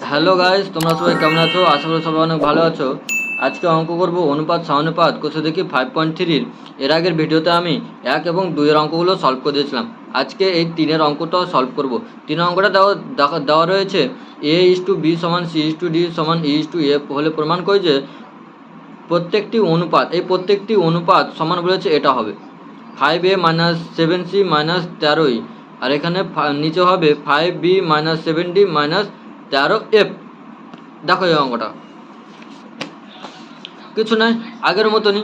Hello guys, তোমরা সবাই কেমন আছো? আশা করি সবাই অনেক ভালো আছো। আজকে অঙ্ক করব অনুপাত সমানুপাত কোষে দেখি 5.3 এর আগের ভিডিওতে আমি 1 এবং 2 এর অঙ্কগুলো সলভ করে দিয়েছিলাম। আজকে এই 3 এর অঙ্কটাও সলভ করব। 3 অঙ্কটা দেওয়া রয়েছে a:b = c:d = e:f হলে প্রমাণ করি যে প্রত্যেকটি অনুপাত সমান বলেছে এটা হবে 5a - 7c - 13e, আর এখানে নিচে হবে 5b - 7d - 13f। দেখো এই অঙ্কটা কিছু নয়, আগের মতনই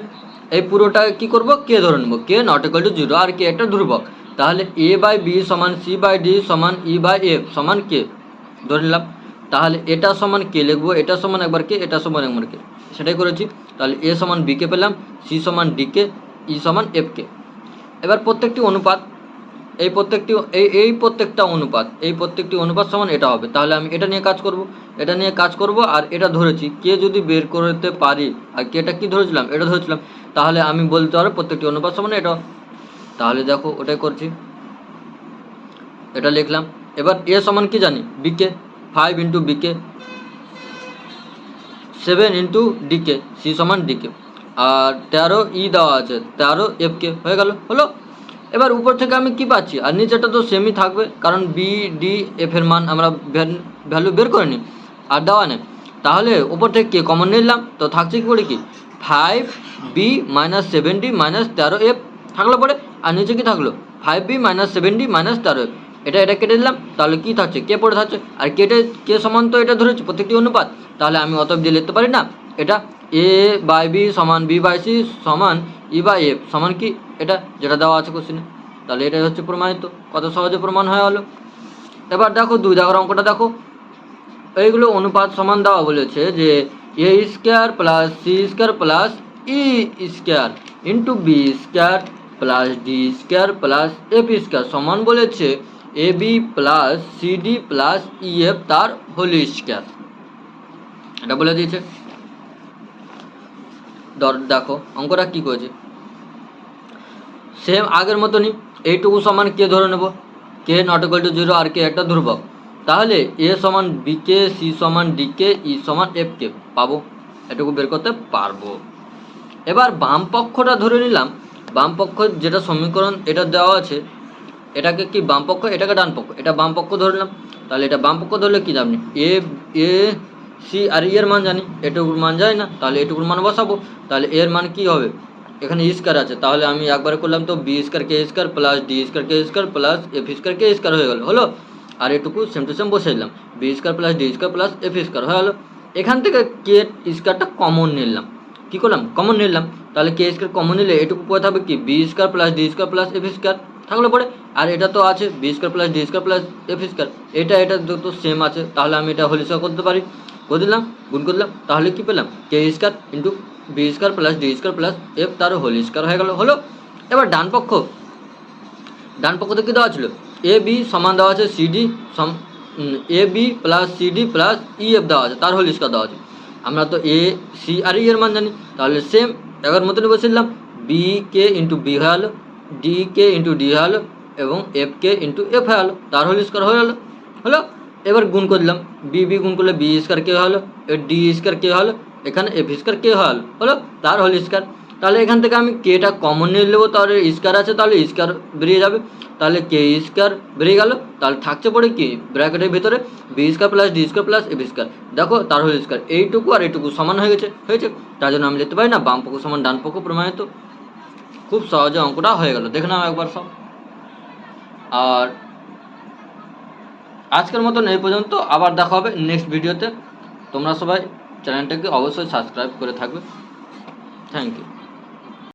এই পুরোটা কি করব, কে ধরে নেব, কে নট ইকুয়াল টু 0, আর কে একটা ধ্রুবক। তাহলে a/b = c/d = e/f সমান কে ধরে নিলাম। তাহলে এটা সমান কে লিখবো, এটা সমান একবার কে, এটা সমান একবার কে, সেটাই করেছি। তাহলে a সমান b কে পেলাম, c সমান d কে, e সমান f কে। এবার প্রত্যেকটি অনুপাত এই প্রত্যেকটা অনুপাত সমান এটা হবে। তাহলে আমি এটা নিয়ে কাজ করব আর এটা ধরেছি কে যদি বের করতে পারি, আর কেটা কি ধরেছিলাম, এটা ধরেছিলাম। তাহলে আমি বলতে পারবো প্রত্যেকটি অনুপাত সমান এটা। তাহলে দেখো ওটাই করছি, এটা লিখলাম। এবার এ সমান কি জানি, বি কে, 5 × বি কে, 7 × ডি কে, সি সমান ডি কে, আর 13 দেওয়া আছে, 13f কে, হয়ে গেল, হলো। এবার উপর থেকে আমি কি পাচ্ছি, আর নিচেটা তো সেমই থাকবে, কারণ বি ডি এফ এর মান আমরা ভ্যালু বের করে নিই আর দেওয়া নেই। তাহলে উপর থেকে কে কমন নিলাম, তো থাকছে কি করে, কি 5b - 7d - 13f থাকলো পরে, আর নিচে কি থাকলো 5b - 7d - 13f। এটা কেটে দিলাম, তাহলে কি থাকছে, কে পড়ে থাকছে। আর কে সমান তো এটা ধরেছি প্রত্যেকটি অনুপাত, তাহলে আমি অতএব দিয়ে লিখতে পারি না এটা a/b = b/c = e/f সমান কি এটা, যেটা দেওয়া আছে কোশ্চেনে। তাহলে এটাই হচ্ছে প্রমাণিত, কত সহজে প্রমাণ হয়ে গেল। এবার দেখো 2 দাগের অঙ্কটা দেখো, এইগুলো অনুপাত সমান দেওয়া বলেছে যে a² + c² + e² * b² + d² + f² সমান বলেছে ab + cd + ef তার হোল স্কয়ার। এটা বলে দিয়েছে। দেখো অঙ্কটা কি করেছে, সেম আগের মতনই এইটুকু সমান কে ধরে নেব, কে নট ইকুয়াল টু 0, আর কে একটা ধ্রুবক। তাহলে a সমান b কে, c সমান d কে, e সমান f কে পাবো, এটুকু বের করতে পারবো। এবার বাম পক্ষটা ধরে নিলাম, বাম পক্ষ যেটা সমীকরণ এটা দেওয়া আছে, এটাকে কি বাম পক্ষ, এটাকে ডান পক্ষ, এটা বাম পক্ষ ধরে নিলাম। তাহলে এটা বাম পক্ষ ধরলে কি জানি, এ সি আর এর মান জানি, এটুকুর মান যায় না, তাহলে এটুকুর মান বসাবো। তাহলে এর মান কি হবে, এখানে স্কয়ার আছে, তাহলে আমি একবার করলাম তো b² k² + d² k² + f² k² হয়ে গেল, হলো। আর এটুকু সেম টু সেম বসে দিলাম, b² + d² + f² হয়ে গেল। এখান থেকে কে স্কয়ারটা কমন নিলাম, কি করলাম, কমন নিলাম। তাহলে k² কমন নিলে এটুকু পড়ে থাকবে কি b² + d² + f² থাকলো পরে, আর এটা তো আছে b² + d² + f², এটা তো সেম আছে, তাহলে আমি এটা হোল স্কয়ার করতে পারি, করে দিলাম, গুণ করলাম, তাহলে কি পেলাম k² * b² + d² + f তার হোল স্কয়ার হয়ে গেল, হলো। এবার ডান পক্ষতে কি দেওয়া ছিল, এ বি সমান দেওয়া আছে cd ab + cd + ef দেওয়া আছে, তার হোল স্কয়ার দেওয়া আছে। আমরা তো এ সি আর ই এর মান জানি, তাহলে সেম এগার মতনই বসে দিলাম, বি কে × বি হয়ে গেলো, ডি কে × ডি হয়ে গেলো, এবং এফ কে × এফ হয়ে গেলো, তার হোল স্কয়ার হয়ে গেলো, হলো। এবার গুণ করে দিলাম, বি গুণ করলে b² কে হলো, d² কে হলো, এখানে f² কে হলো, হলো, তার হোল স্কয়ার। তাহলে এখান থেকে আমি কেটা কমন নিয়ে নেবো, তাহলে স্কয়ার আছে, তাহলে স্কয়ার বেরিয়ে যাবে, তাহলে k² বেরিয়ে গেল। তাহলে থাকছে পড়ে কি ব্র্যাকেটের ভিতরে b² + d² + f², দেখো তার হোল স্কয়ার। এইটুকু আর এইটুকু সমান হয়েছে, তার জন্য আমি লিখতে পারি না বাম পক্ষ সমান ডান পক্ষ প্রমাণিত। খুব সহজে অঙ্কটা হয়ে গেল, দেখে নাও একবার সব। আর আজকের মতন এই পর্যন্ত, আবার দেখা হবে নেক্সট ভিডিওতে। তোমরা সবাই চ্যানেলটাকে অবশ্যই সাবস্ক্রাইব করে থাকবে। Thank you.